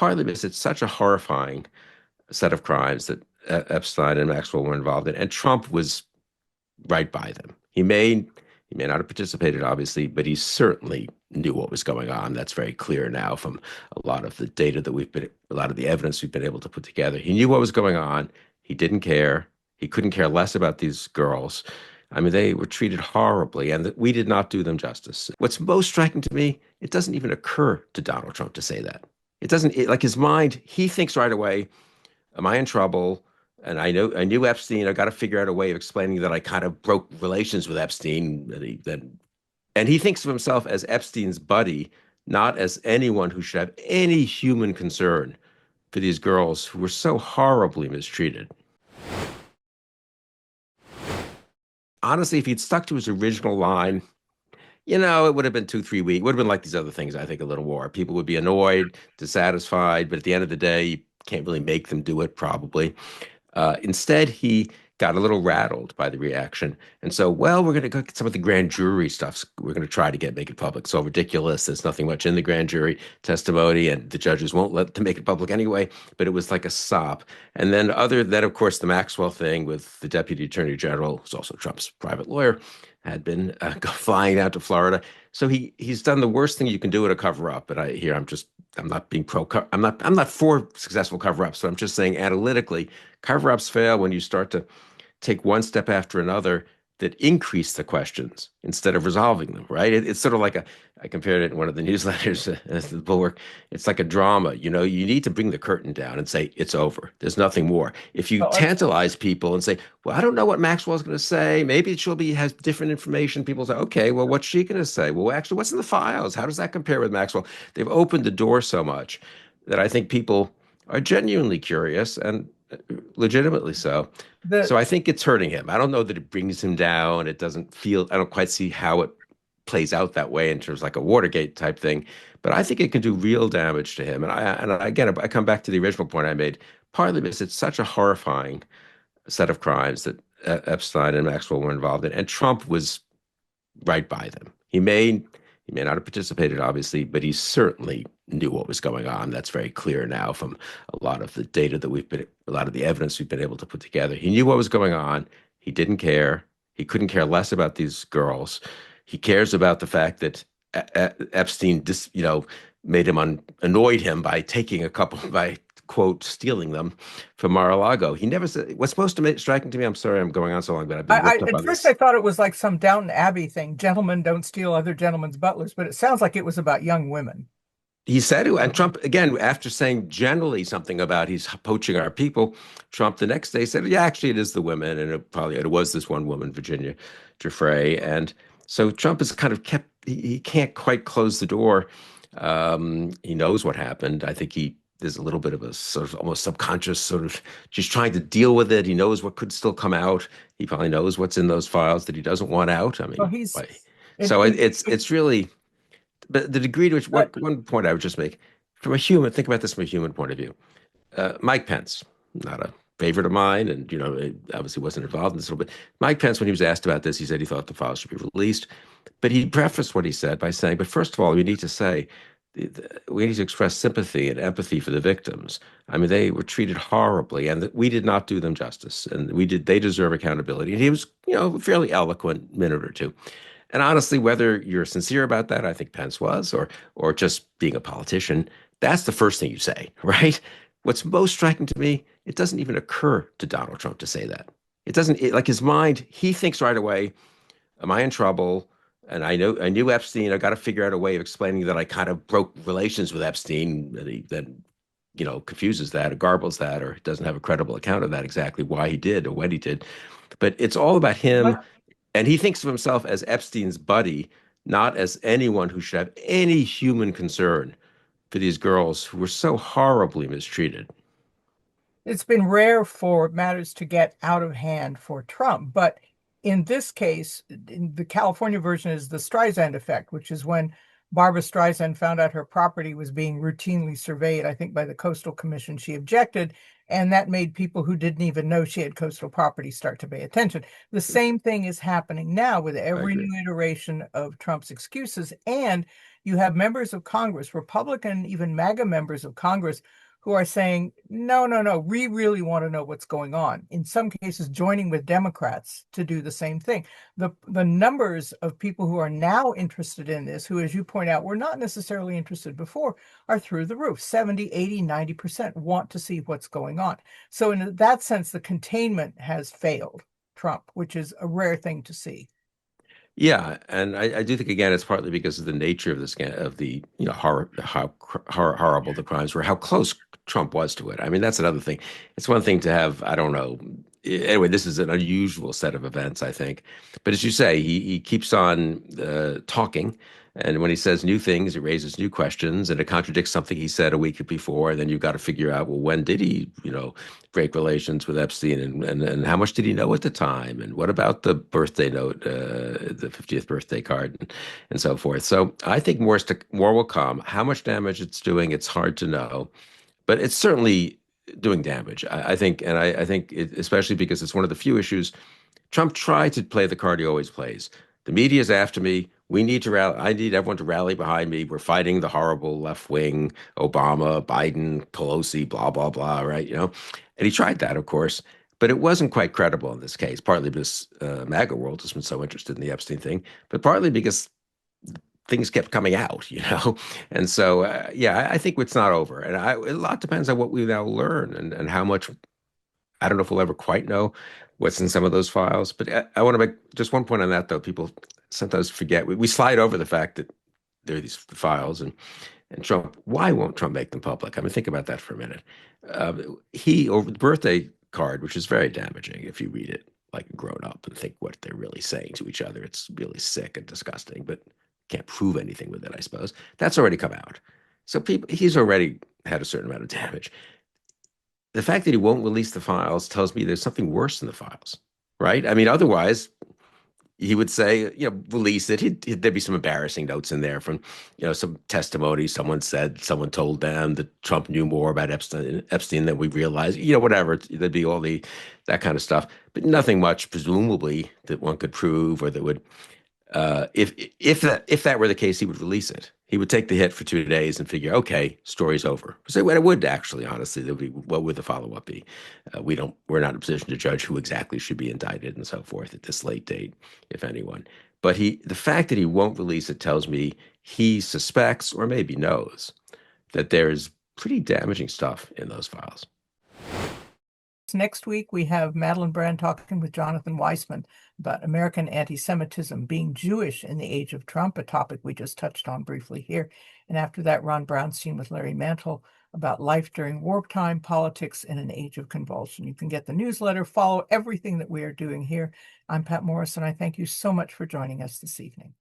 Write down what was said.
partly because it's such a horrifying set of crimes that Epstein and Maxwell were involved in, and Trump was right by them. He may not have participated, obviously, but he certainly knew what was going on. That's very clear now from a lot of the data that a lot of the evidence we've been able to put together. He knew what was going on. He didn't care. He couldn't care less about these girls. I mean, they were treated horribly, and we did not do them justice. What's most striking to me, it doesn't even occur to Donald Trump to say that. It doesn't, like his mind, he thinks right away, am I in trouble? And I knew Epstein. I got to figure out a way of explaining that I kind of broke relations with Epstein. And he thinks of himself as Epstein's buddy, not as anyone who should have any human concern for these girls who were so horribly mistreated. Honestly, if he'd stuck to his original line, it would have been 2, 3 weeks. It would have been like these other things, I think, a little more. People would be annoyed, dissatisfied, but at the end of the day, you can't really make them do it, probably. Instead, he got a little rattled by the reaction. And so, well, we're going to go get some of the grand jury stuff. We're going to try to make it public. So ridiculous. There's nothing much in the grand jury testimony, and the judges won't let them make it public anyway. But it was like a sop. And then of course, the Maxwell thing with the deputy attorney general, who's also Trump's private lawyer, had been flying out to Florida. So he's done the worst thing you can do at a cover up. But I'm not being I'm not for successful cover ups, but I'm just saying analytically, cover ups fail when you start to take one step after another that increase the questions instead of resolving them, right? It's sort of like I compared it in one of the newsletters, the Bulwark. It's like a drama. You need to bring the curtain down and say, it's over. There's nothing more. If you tantalize people and say, well, I don't know what Maxwell's going to say. Maybe has different information. People say, okay, well, what's she going to say? Well, actually, what's in the files? How does that compare with Maxwell? They've opened the door so much that I think people are genuinely curious and legitimately so. So I think it's hurting him. I don't know that it brings him down. I don't quite see how it plays out that way in terms of like a Watergate type thing, but I think it can do real damage to him. Again, I come back to the original point I made, partly because it's such a horrifying set of crimes that Epstein and Maxwell were involved in, and Trump was right by them. He may not have participated, obviously, but he certainly knew what was going on. That's very clear now from a lot of the data that a lot of the evidence we've been able to put together. He knew what was going on. He didn't care. He couldn't care less about these girls. He cares about the fact that Epstein annoyed him by taking by quote, stealing them from Mar-a-Lago. He never said, what's most striking to me, I'm sorry I'm going on so long, but I've been whipped up at on first this. I thought it was like some Downton Abbey thing. Gentlemen don't steal other gentlemen's butlers, but it sounds like it was about young women. He said, and Trump, again, after saying generally something about he's poaching our people, Trump the next day said, yeah, actually, it is the women. And it was this one woman, Virginia Giuffre. And so Trump has kind of he can't quite close the door. He knows what happened. I think there's a little bit of a sort of almost subconscious sort of just trying to deal with it. He knows what could still come out. He probably knows what's in those files that he doesn't want out. I Well, mean, he's it, so it, it's really. But the degree to which, but one point I would just make, think about this from a human point of view. Mike Pence, not a favorite of mine, and it obviously wasn't involved in this a little bit. Mike Pence, when he was asked about this, he said he thought the files should be released, but he prefaced what he said by saying, "But first of all, we need to express sympathy and empathy for the victims. I mean, they were treated horribly, and we did not do them justice, and they deserve accountability." And he was, fairly eloquent minute or two. And honestly, whether you're sincere about that, I think Pence was, or just being a politician, that's the first thing you say, right? What's most striking to me, it doesn't even occur to Donald Trump to say that. Like his mind, he thinks right away, am I in trouble? And I knew Epstein. I got to figure out a way of explaining that I kind of broke relations with Epstein. And he then, confuses that or garbles that or doesn't have a credible account of that exactly why he did or when he did. But it's all about him. And he thinks of himself as Epstein's buddy, not as anyone who should have any human concern for these girls who were so horribly mistreated. it's been rare for matters to get out of hand for Trump. But in this case, in the California version is the Streisand Effect, which is when Barbara Streisand found out her property was being routinely surveyed, I think by the Coastal Commission. She objected, and that made people who didn't even know she had coastal property start to pay attention. The same thing is happening now with I every agree. new iteration of Trump's excuses. And you have members of Congress, Republican, even MAGA members of Congress, who are saying, no, no, no, we really want to know what's going on. In some cases, joining with Democrats to do the same thing. The numbers of people who are now interested in this, who, as you point out, were not necessarily interested before, are through the roof. 70, 80, 90% want to see what's going on. So in that sense, the containment has failed Trump, which is a rare thing to see. Yeah, and I do think again it's partly because of the nature of of the horrible the crimes were, how close Trump was to it. I mean, that's another thing. It's one thing to have, I don't know. Anyway, this is an unusual set of events, I think. But as you say, he keeps on talking, and when he says new things, it raises new questions, and it contradicts something he said a week before. And then you've got to figure out, well, when did he, break relations with Epstein, and how much did he know at the time, and what about the birthday note, the 50th birthday card, and so forth. So I think more will come. How much damage it's doing, it's hard to know, but it's certainly doing damage. I think, and I think especially because it's one of the few issues Trump tried to play the card he always plays. The media's after me. We need to rally. I need everyone to rally behind me. We're fighting the horrible left wing, Obama, Biden, Pelosi, blah, blah, blah, right? And he tried that, of course, but it wasn't quite credible in this case, partly because MAGA world has been so interested in the Epstein thing, but partly because things kept coming out. And so, yeah, I think it's not over. And a lot depends on what we now learn and how much. I don't know if we'll ever quite know what's in some of those files, but I want to make just one point on that, though. People sometimes forget. We slide over the fact that there are these files and Trump. Why won't Trump make them public? I mean, think about that for a minute. Over the birthday card, which is very damaging if you read it like a grown up and think what they're really saying to each other. It's really sick and disgusting, but can't prove anything with it, I suppose. That's already come out. So he's already had a certain amount of damage. The fact that he won't release the files tells me there's something worse in the files, right? I mean, otherwise he would say, release it. There'd be some embarrassing notes in there from, some testimony. Someone said, someone told them that Trump knew more about Epstein than we realized, whatever. There'd be all that kind of stuff, but nothing much, presumably, that one could prove or that would if that were the case, he would release it. He would take the hit for 2 days and figure, okay, story's over. So it would actually, honestly, what would the follow up be? We're not in a position to judge who exactly should be indicted and so forth at this late date, if anyone. But the fact that he won't release it tells me he suspects or maybe knows that there's pretty damaging stuff in those files. Next week, we have Madeline Brand talking with Jonathan Weissman about American anti-Semitism, being Jewish in the age of Trump, a topic we just touched on briefly here. And after that, Ron Brownstein with Larry Mantle about life during wartime, politics in an age of convulsion. You can get the newsletter, follow everything that we are doing here. I'm Pat Morris, and I thank you so much for joining us this evening.